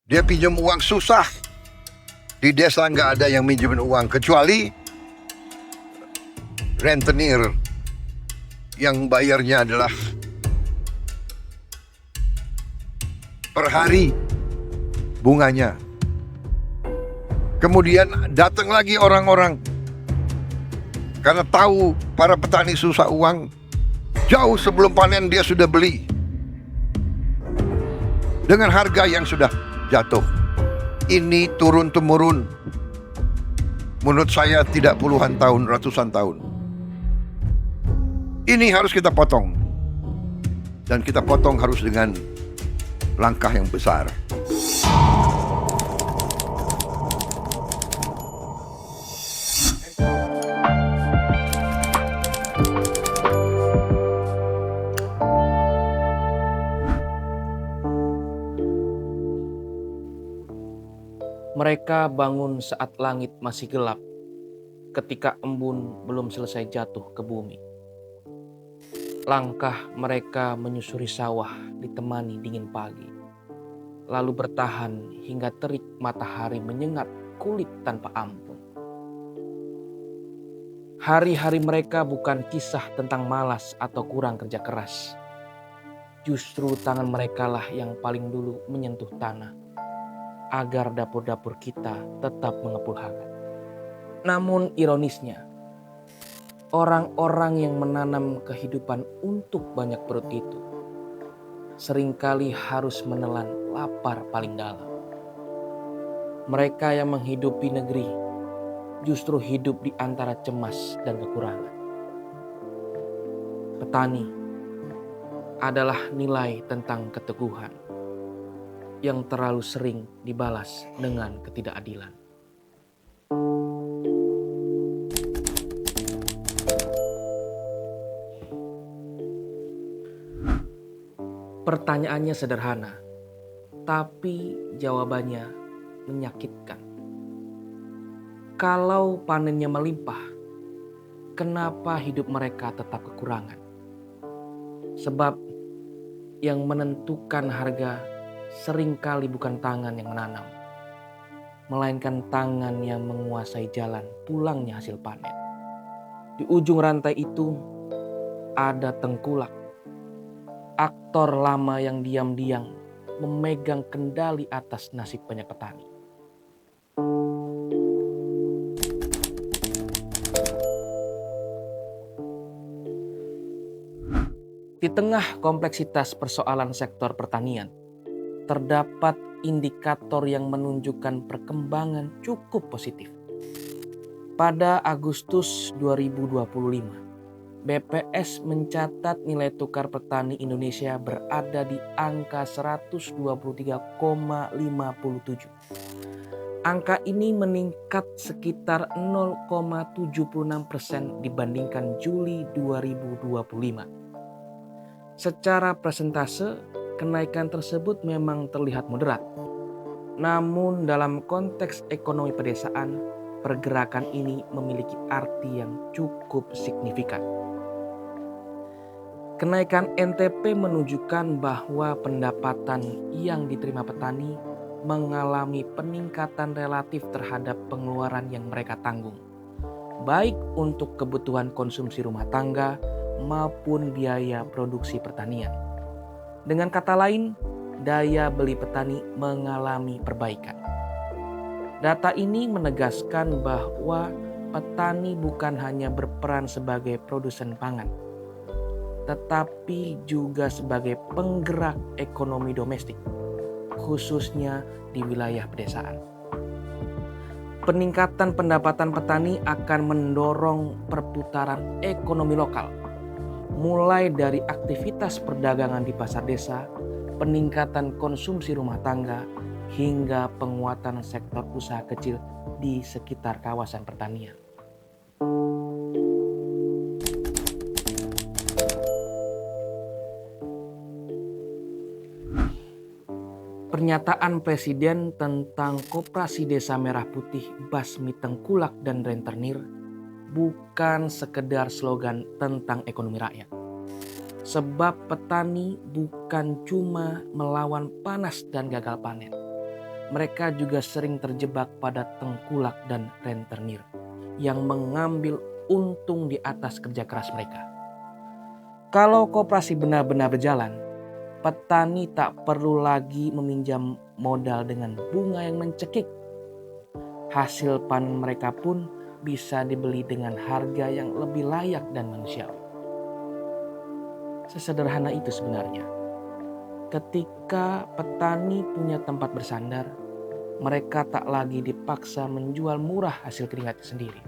Dia pinjam uang susah. Di desa nggak ada yang minjemin uang kecuali rentenir yang bayarnya adalah per hari bunganya. Kemudian datang lagi orang-orang karena tahu para petani susah uang, jauh sebelum panen dia sudah beli dengan harga yang sudah jatuh. Ini turun-temurun. Menurut saya tidak puluhan tahun, ratusan tahun. Ini harus kita potong. Dan kita potong harus dengan langkah yang besar. Mereka bangun saat langit masih gelap, ketika embun belum selesai jatuh ke bumi. Langkah mereka menyusuri sawah ditemani dingin pagi, lalu bertahan hingga terik matahari menyengat kulit tanpa ampun. Hari-hari mereka bukan kisah tentang malas atau kurang kerja keras. Justru tangan mereka lah yang paling dulu menyentuh tanah, agar dapur-dapur kita tetap mengepul hangat. Namun ironisnya, orang-orang yang menanam kehidupan untuk banyak perut itu seringkali harus menelan lapar paling dalam. Mereka yang menghidupi negeri justru hidup di antara cemas dan kekurangan. Petani adalah nilai tentang keteguhan yang terlalu sering dibalas dengan ketidakadilan. Pertanyaannya sederhana, tapi jawabannya menyakitkan. Kalau panennya melimpah, kenapa hidup mereka tetap kekurangan? Sebab yang menentukan harga seringkali bukan tangan yang menanam, melainkan tangan yang menguasai jalan pulangnya hasil panen. Di ujung rantai itu ada tengkulak, aktor lama yang diam-diam memegang kendali atas nasib banyak petani. Di tengah kompleksitas persoalan sektor pertanian, terdapat indikator yang menunjukkan perkembangan cukup positif. Pada Agustus 2025, BPS mencatat nilai tukar petani Indonesia berada di angka 123,57. Angka ini meningkat sekitar 0,76% dibandingkan Juli 2025. Secara persentase, kenaikan tersebut memang terlihat moderat. Namun dalam konteks ekonomi pedesaan, pergerakan ini memiliki arti yang cukup signifikan. Kenaikan NTP menunjukkan bahwa pendapatan yang diterima petani mengalami peningkatan relatif terhadap pengeluaran yang mereka tanggung, baik untuk kebutuhan konsumsi rumah tangga maupun biaya produksi pertanian. Dengan kata lain, daya beli petani mengalami perbaikan. Data ini menegaskan bahwa petani bukan hanya berperan sebagai produsen pangan, tetapi juga sebagai penggerak ekonomi domestik, khususnya di wilayah pedesaan. Peningkatan pendapatan petani akan mendorong perputaran ekonomi lokal, mulai dari aktivitas perdagangan di pasar desa, peningkatan konsumsi rumah tangga, hingga penguatan sektor usaha kecil di sekitar kawasan pertanian. Pernyataan Presiden tentang Koperasi Desa Merah Putih Basmi Tengkulak dan Rentenir bukan sekedar slogan tentang ekonomi rakyat. Sebab petani bukan cuma melawan panas dan gagal panen, mereka juga sering terjebak pada tengkulak dan rentenir yang mengambil untung di atas kerja keras mereka. Kalau koperasi benar-benar berjalan, petani tak perlu lagi meminjam modal dengan bunga yang mencekik. Hasil panen mereka pun bisa dibeli dengan harga yang lebih layak dan manusiawi. Sesederhana itu sebenarnya. Ketika petani punya tempat bersandar, mereka tak lagi dipaksa menjual murah hasil keringatnya sendiri.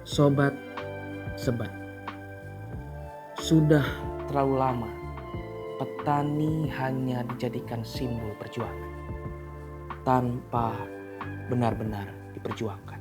Sobat Sebat, sudah terlalu lama petani hanya dijadikan simbol perjuangan tanpa benar-benar diperjuangkan.